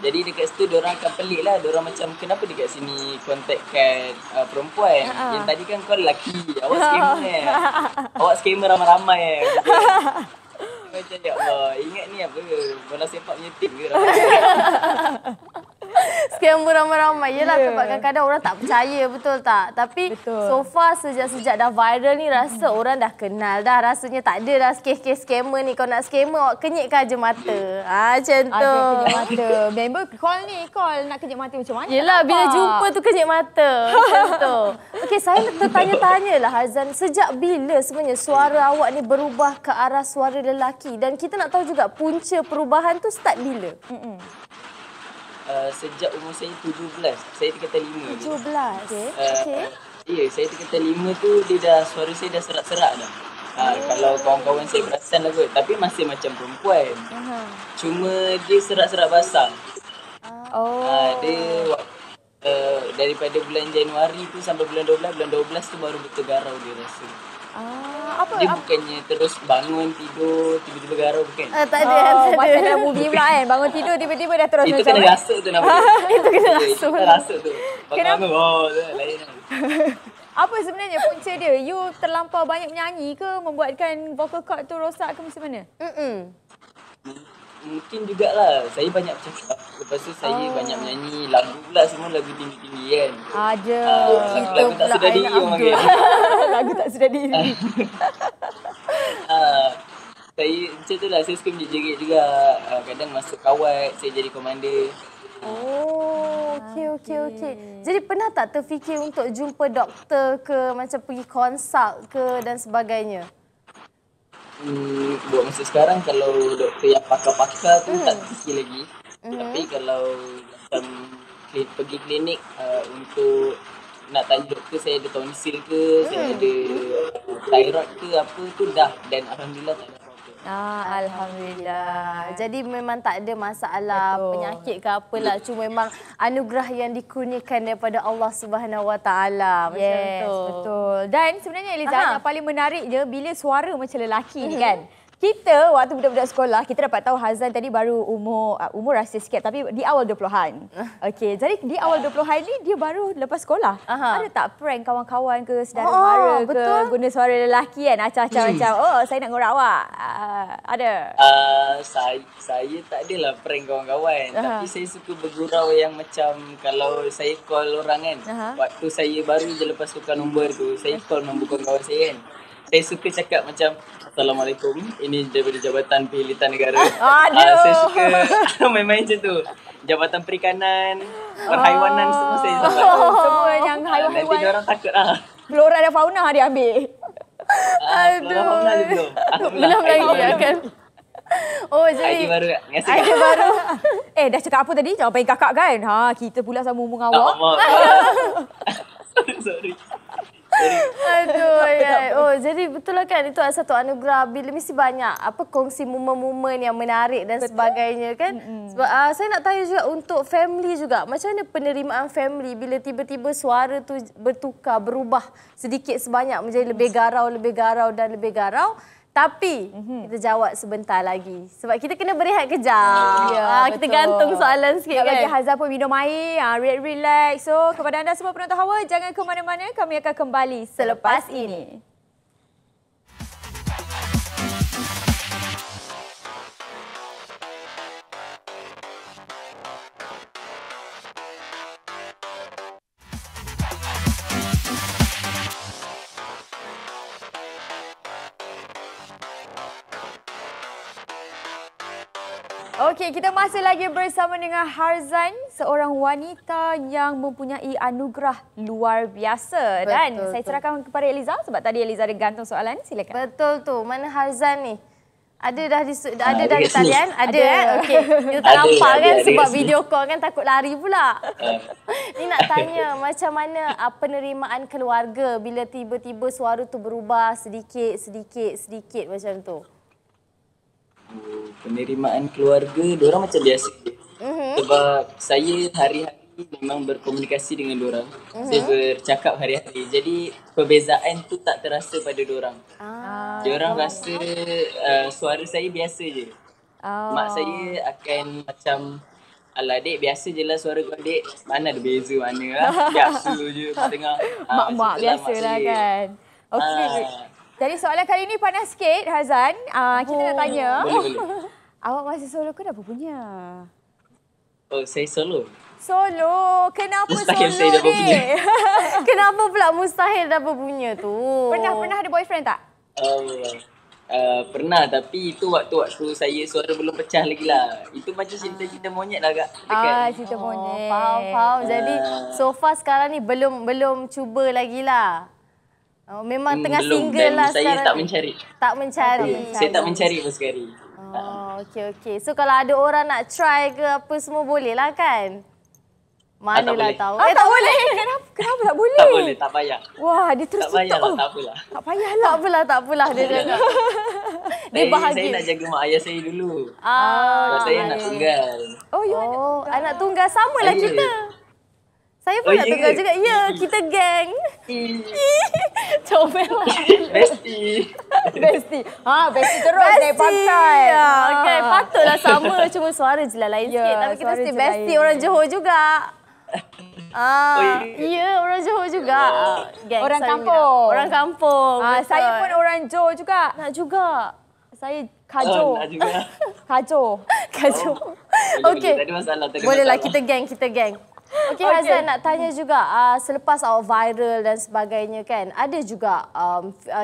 Jadi dekat situ diorang akan pelik lah. Diorang macam kenapa dekat sini contact card perempuan. Yang tadi kan kau lelaki. Awak scammer Awak scammer ramai-ramai Macam ya Allah. Ingat ni apa? Bola sepak punya tim ke? scammer ramai-ramai. Yelah sebab kadang-kadang orang tak percaya, betul tak? Tapi so far sejak dah viral ni rasa orang dah kenal dah. Rasanya tak ada dah kes-kes scammer ni. Kalau nak scammer awak kenyitkan je mata. Macam tu. Ada kenyit mata. Member call nak kenyit mata macam mana? Yelah bila jumpa tu kenyit mata. Macam tu. Okey, saya tertanya-tanya lah Harzan. Sejak bila sebenarnya suara awak ni berubah ke arah suara lelaki? Dan kita nak tahu juga punca perubahan tu start bila? Sejak umur saya 17. Saya tingkatan 5 je. 17. Okey. Ya, saya tingkatan 5 tu dia dah suara saya dah serak-serak dah. Kalau kawan-kawan saya perasan lah kot. Tapi masih macam perempuan. Cuma dia serak-serak basah. Dia daripada bulan Januari tu sampai bulan 12 tu baru betul garau dia rasa. Dia bukannya terus bangun tidur tiba-tiba garau bukan. Tak ada. Macam dalam movie pula kan. Bangun tidur tiba-tiba dah terus itu macam. Itu kena rasuk tu nama dia. Itu kena rasuk. Kita rasuk tu. Bangun tu lain. Apa sebenarnya punca dia? You terlampau banyak menyanyi ke? Membuatkan vocal cord tu rosak ke macam mana? Mungkin jugalah. Saya banyak bercakap. Lepas tu saya banyak menyanyi. Lagu pula semua lagu tinggi-tinggi kan. Ada. Lagu tak sedar diri orang panggil. Lagu tak sedar diri. Saya macam tu lah. Saya suka menjerit juga. Kadang masuk kawat. Saya jadi komander. Okey. Jadi pernah tak terfikir untuk jumpa doktor ke, macam pergi consult ke dan sebagainya? Buat masa sekarang kalau doktor yang pakar-pakar tu tak fikir lagi. Tapi kalau macam pergi klinik untuk nak tanya doktor saya ada tonsil ke, saya ada thyroid ke apa tu dah, dan alhamdulillah tak ada apa-apa. Alhamdulillah. Jadi memang tak ada masalah penyakit ke apalah, cuma memang anugerah yang dikurniakan daripada Allah Subhanahu Wa Taala. Macam tu. Betul. Dan sebenarnya Eliza, yang paling menarik je bila suara macam lelaki ni kan. Kita waktu budak-budak sekolah, kita dapat tahu Harzan tadi baru umur rasa sikit tapi di awal 20-an. Okey, jadi di awal 20-an ni dia baru lepas sekolah. Ada tak prank kawan-kawan ke, saudara mara ke, guna suara lelaki kan, acah-acah macam, saya nak ngorak awak. Ada? Saya tak adalah prank kawan-kawan. Tapi saya suka bergurau yang macam kalau saya call orang kan. Waktu saya baru je lepas tukar nombor tu, saya call nombor kawan saya kan. Saya suka cakap macam, Assalamualaikum, ini daripada Jabatan Penghilitan Negara. Saya suka main-main macam tu. Jabatan Perikanan, Perhaiwanan, semua saya dapat. Semua yang haiwan-haiwan. Nanti dia orang takut lah. Flora dan fauna dia ambil. Flora fauna je belum. Belum lagi akan. Jadi ID baru kan? ID baru. Dah cakap apa tadi? Jawapan kakak kan? Kita pula sama umur dengan awak. Sorry. Jadi betul lah kan, itu satu anugerah bila mesti banyak kongsi momen-momen yang menarik dan sebagainya kan. Sebab saya nak tanya juga untuk family juga, macam mana penerimaan family bila tiba-tiba suara tu berubah sedikit sebanyak menjadi lebih garau. Tapi kita jawab sebentar lagi sebab kita kena berehat kejap. Kita gantung soalan sikit kan. Bagi Harzan pun minum air, relax. So kepada anda semua penonton Hawa, jangan ke mana-mana, kami akan kembali selepas ini. Okey, kita masih lagi bersama dengan Harzan, seorang wanita yang mempunyai anugerah luar biasa. Dan saya serahkan kepada Eliza sebab tadi Eliza ada gantung soalan. Silakan. Betul tu. Mana Harzan ni? Ada dah di talian? Ada. Okey. Kita tak nampak kan sebab video call kan, takut lari pula. Ni nak tanya macam mana penerimaan keluarga bila tiba-tiba suara tu berubah sedikit macam tu? Penerimaan keluarga, diorang macam biasa. Sebab saya hari-hari memang berkomunikasi dengan diorang. Saya bercakap hari-hari. Jadi perbezaan tu tak terasa pada diorang. Diorang rasa suara saya biasa je. Mak saya akan macam, alah dek, biasa je lah suara kau dek. Mana ada beza mana lah. Biasa je mak dengar. Mak-mak biasa lah kan. Okey. Jadi soalan kali ni panas sikit, Harzan. Kita nak tanya. Boleh. Awak masih solo ke dah berpunya? Saya solo. Solo. Kenapa Mustahil solo saya dapat punya. ni? Kenapa pula mustahil dapat punya tu? Pernah ada boyfriend tak? Pernah, tapi itu waktu saya suara belum pecah lagi lah. Itu macam cerita-cerita monyet lah, Kak. Cerita monyet. Faham. Jadi so far sekarang ni belum cuba lagi lah. Memang tengah belum. single Dan lah saya sekarang. tak mencari. Tak mencari. Saya tak mencari pun sekali. Okey. So kalau ada orang nak try ke apa semua boleh lah kan? Manalah boleh. tahu. Tak boleh. Kenapa tak boleh? Tak boleh, tak payah. Wah, dia terus Tak payah tutup. lah, tak apalah. Tak payahlah. Tak apalah dia cakap. Dia bahagia. Saya nak jaga mak ayah saya dulu. Ah, Sebab saya anak tunggal. anak tunggal samalah Ya. kita. Saya pun Oh, nak ya tunggal ke? juga. Ya, kita geng. Comel lah. Bestie. Bestie. Bestie terus naik pangkat. Ya, okay. Patutlah sama. Cuma suara je lah lain Ya, sikit. Tapi kita suara mesti je bestie lain. orang Johor juga. ya. Ya, orang Johor juga. Geng, Orang sorry, kampung. Mina. Orang kampung. betul. Saya pun orang Johor juga. nak juga. Saya Kajo. Nak juga. Kajo. Kacau. Boleh, tak ada masalah. Tak ada Boleh lah, masalah. kita geng. Okey, Hazan nak tanya juga, selepas awak viral dan sebagainya kan, ada juga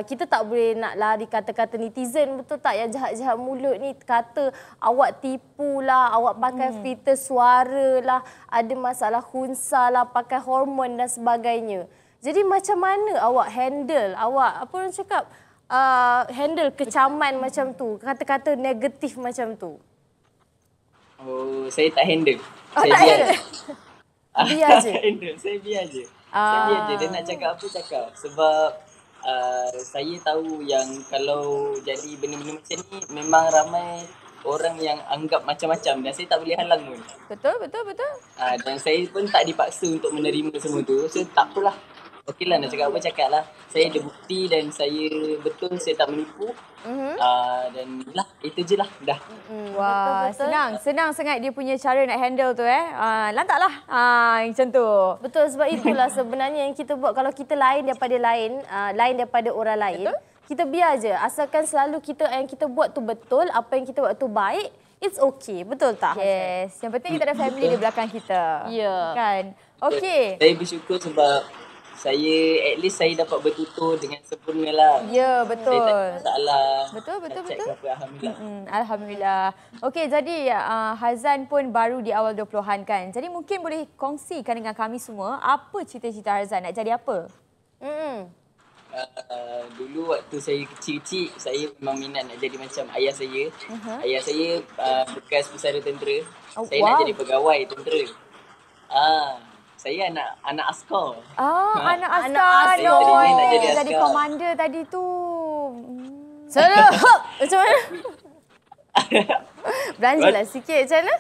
kita tak boleh nak lari kata-kata netizen, betul tak, yang jahat-jahat mulut ni kata awak tipu lah, awak pakai filter suara lah, ada masalah khunsa lah, pakai hormon dan sebagainya. Jadi macam mana awak handle, apa orang cakap, handle kecaman macam tu, kata-kata negatif macam tu? Saya tak handle. Saya tak biar. handle? Biar je? Saya biar je. Saya biar je. Dia nak cakap apa, cakap. Sebab saya tahu yang kalau jadi benda-benda macam ni, memang ramai orang yang anggap macam-macam dan saya tak boleh halang pun. Betul. Dan saya pun tak dipaksa untuk menerima semua tu. So tak apalah. Okeylah, nak cakap apa cakap lah. Saya ada bukti dan saya betul saya tak menipu. Dan lah, itu je lah. Dah. Wah, Betul. senang sangat dia punya cara nak handle tu lantaklah. Macam tu. Betul, sebab itulah sebenarnya yang kita buat. Kalau kita lain daripada orang lain, kita biar je. Asalkan selalu yang kita buat tu betul, apa yang kita buat tu baik, it's okay. Betul tak? Yes, yang penting kita ada family di belakang kita. Ya. Kan? Okey. Saya bersyukur sebab at least saya dapat bertutur dengan sempurna lah. Ya, Saya tak betul. ada masalah. Betul. Check ke apa, Alhamdulillah. Alhamdulillah. Okey, jadi Hazan pun baru di awal 20-an kan. Jadi mungkin boleh kongsikan dengan kami semua apa cita-cita Hazan nak jadi apa? Dulu waktu saya kecil-kecil, saya memang minat nak jadi macam ayah saya. Ayah saya bekas pesara tentera. Saya nak jadi pegawai tentera. Saya anak askar. Anak anak askar. askar. No. Nak jadi Jadi askar. komander tadi tu. Macam mana? Belanjalah sikit, macam mana?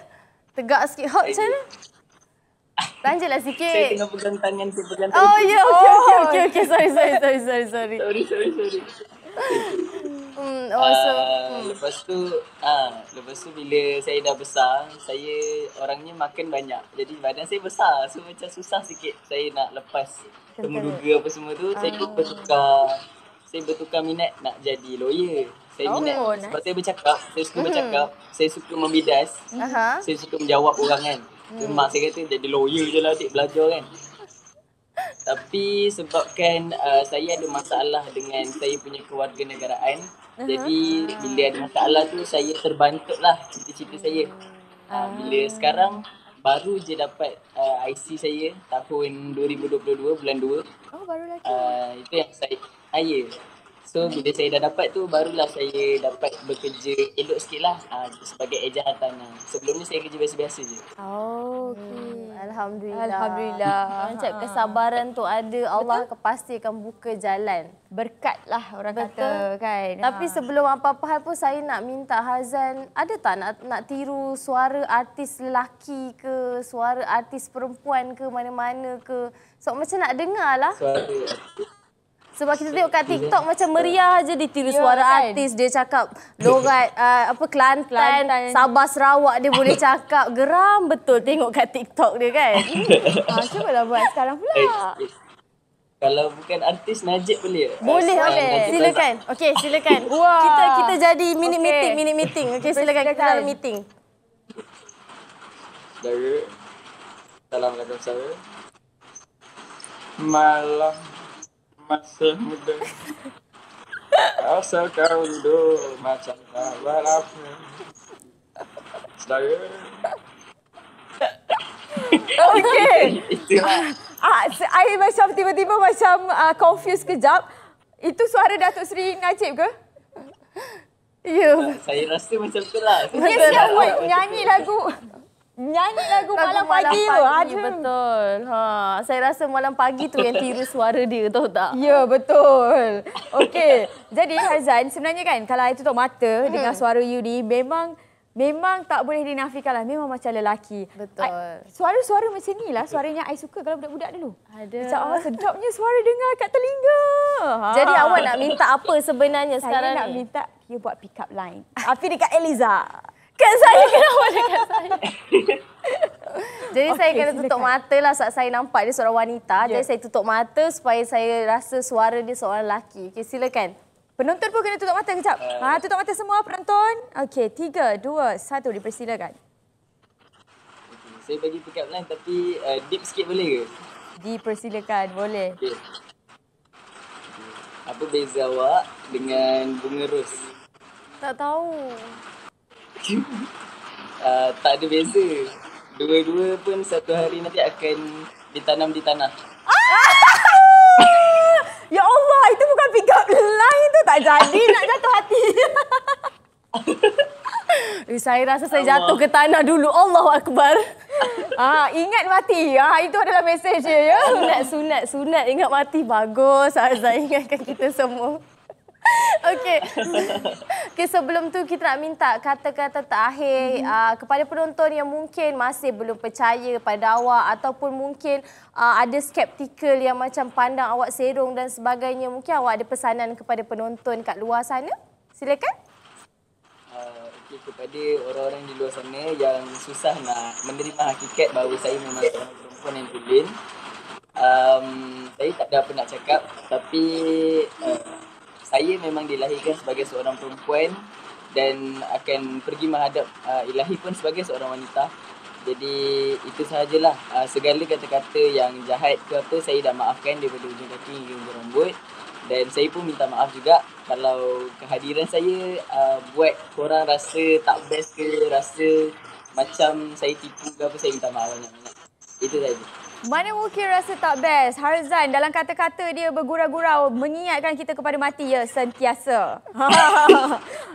Tegak sikit. Macam mana? Belanjalah sikit. Saya tengah pegang tangan, saya pegang tangan. Oh ya, okey. Sorry. Sorry. Lepas tu bila saya dah besar, saya orangnya makan banyak. Jadi badan saya besar. So macam susah sikit saya nak lepas temuruga apa semua tu. Saya pun bertukar minat nak jadi lawyer. Saya minat sebab saya bercakap, saya suka bercakap, saya suka membidas. Saya suka menjawab orang kan. Mak saya kata jadi lawyer je lah adik, belajar kan. Tapi sebabkan saya ada masalah dengan saya punya kewarganegaraan. Jadi bila ada masalah tu saya terbantutlah cita-cita saya. Bila sekarang baru je dapat IC saya tahun 2022 bulan 2. Oh, baru lagi. Itu yang saya So bila saya dah dapat tu, barulah saya dapat bekerja elok sikit lah sebagai ejen hartanah. Sebelum ni saya kerja biasa-biasa je. Alhamdulillah. Macam kesabaran tu ada, Allah pasti akan buka jalan. Berkat lah orang kata kan. Tapi sebelum apa-apa hal pun saya nak minta Hazan, ada tak nak tiru suara artis lelaki ke, suara artis perempuan ke, mana-mana ke. So macam nak dengar lah. Sebab kita tengok kat TikTok macam meriah je ditiru suara kan? artis. Dia cakap logat Kelantan, Sabah Sarawak dia boleh cakap. Geram betul tengok kat TikTok dia kan. Cubalah buat sekarang pula. Kalau bukan artis, Najib boleh? Boleh. Silakan. Okey, silakan. Kita jadi minute meeting. Okey, silakan kita dalam meeting. Salam lagu saya. Malam masih muda. Asal kau duduk macam kabar apa. Saya. Okey. Itulah. I macam tiba-tiba macam confused kejap. Itu suara Datuk Seri Najib ke? Ya. Saya rasa macam tu lah. Dia siap buat nyanyi lagu malam pagi tu. Aduh. Betul. Saya rasa malam pagi tu yang tiru suara dia, tahu tak? Ya, betul. Okey. Jadi Harzan, sebenarnya kan kalau I tutup mata dengan suara you ni memang tak boleh dinafikan lah. Memang macam lelaki. Betul. Suara-suara macam ni lah suaranya I suka kalau budak-budak dulu. Ada. Macam sedapnya suara dengar kat telinga. Jadi awak nak minta apa sebenarnya sekarang Saya nak ni? minta you buat pick up line. Tapi dekat Eliza. Kan saya kenapa dekat saya? Jadi saya kena tutup silakan. mata lah saat saya nampak dia seorang wanita. Ya. Jadi saya tutup mata supaya saya rasa suara dia seorang lelaki. Okey, silakan. Penonton pun kena tutup mata kejap. Tutup mata semua penonton. Okey, 3, 2, 1 dipersilakan. Saya bagi pick up line tapi deep sikit boleh ke? Dipersilakan, boleh. Okay. Apa beza awak dengan bunga ros? Tak tahu. Tak ada beza. Dua-dua pun satu hari nanti akan ditanam di tanah. Ya Allah, itu bukan pick up line tu. Tak jadi nak jatuh hati. Saya rasa saya jatuh ke tanah dulu. Allahu Akbar. Ingat mati. Itu adalah mesej dia, ya. Sunat. Ingat mati. Bagus. Azhar ingatkan kita semua. Okey. Okay, sebelum tu kita nak minta kata-kata terakhir kepada penonton yang mungkin masih belum percaya pada awak ataupun mungkin ada skeptikal yang macam pandang awak serong dan sebagainya. Mungkin awak ada pesanan kepada penonton kat luar sana? Silakan. Okay, kepada orang-orang di luar sana yang susah nak menerima hakikat bahawa saya memang seorang perempuan yang tulen. Saya tak ada apa nak cakap tapi saya memang dilahirkan sebagai seorang perempuan dan akan pergi menghadap ilahi pun sebagai seorang wanita. Jadi itu sahajalah. Segala kata-kata yang jahat ke apa saya dah maafkan daripada ujung kaki hingga ujung rambut. Dan saya pun minta maaf juga kalau kehadiran saya buat korang rasa tak best ke, rasa macam saya tipu ke apa, saya minta maaf banyak-banyak. Itu saja. Mana mungkin rasa tak best? Harzan dalam kata-kata dia bergurau-gurau mengingatkan kita kepada mati, ya, sentiasa.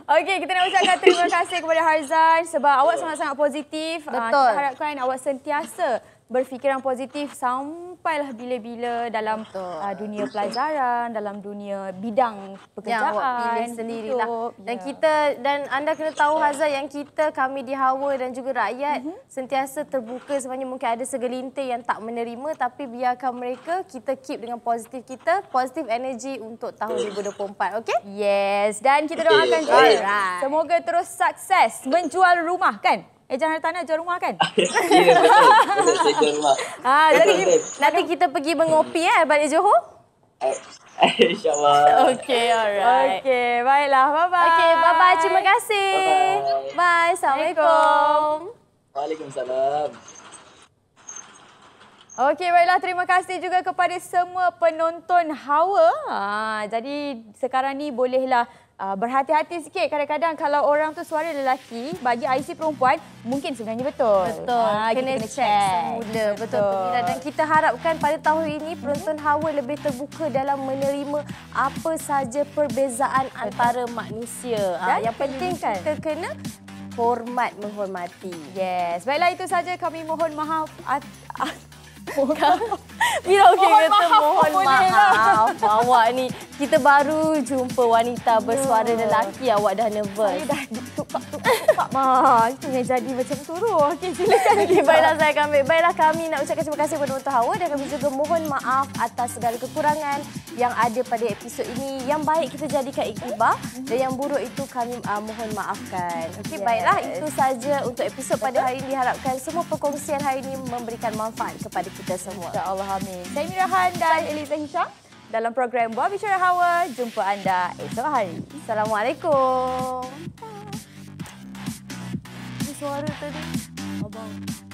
Okey, kita nak ucapkan terima kasih kepada Harzan sebab awak sangat-sangat positif. Betul. Kita harapkan awak sentiasa berfikiran positif sampailah bila-bila dalam dunia pelajaran, dalam dunia bidang pekerjaan. Yang awak pilih sendirilah. Dan anda kena tahu Hazal yang kami di Hawa dan juga rakyat sentiasa terbuka sebenarnya. Mungkin ada segelintir yang tak menerima tapi biarkan mereka, kita keep dengan positif kita, positif energy untuk tahun 2024. Okey? Yes, dan kita doakan juga semoga terus sukses menjual rumah, kan? Jangan tanah jual rumah, kan? Ya, betul. Saya jual rumah. Jadi nanti kita pergi mengopi balik Johor. InsyaAllah. Okey, alright. Okey, baiklah. Bye-bye. Okey, bye-bye. Terima kasih. Bye-bye. Bye. Assalamualaikum. Waalaikumsalam. Okey, baiklah. Terima kasih juga kepada semua penonton Hawa. Jadi sekarang ni bolehlah berhati-hati sikit. Kadang-kadang kalau orang tu suara lelaki, bagi IC perempuan, mungkin sebenarnya betul. Kena check semula. Betul. Dan kita harapkan pada tahun ini penonton Hawa lebih terbuka dalam menerima apa saja perbezaan antara manusia. Yang penting kita kena hormat menghormati. Yes. Baiklah, itu saja. Kami mohon maaf. Bila okey kata mohon boleh maaf. Awak ni, kita baru jumpa wanita bersuara lelaki, awak dah nervous. Saya dah tupak. Itu yang jadi macam tu. Okey, silakan. Okay, baiklah saya akan ambil. Baiklah, kami nak ucapkan terima kasih kepada penonton Hawa dan kami juga mohon maaf atas segala kekurangan yang ada pada episod ini. Yang baik kita jadikan iktibar dan yang buruk itu kami mohon maafkan. Okey, baiklah, itu saja untuk episod pada hari ini. Diharapkan semua perkongsian hari ini memberikan manfaat kepada kita semua. InsyaAllah, amin. Saya Mirahan dan Eliza Hisham dalam program Buah Bicara Hawa. Jumpa anda esok hari. Assalamualaikum. Suara tadi. Abang.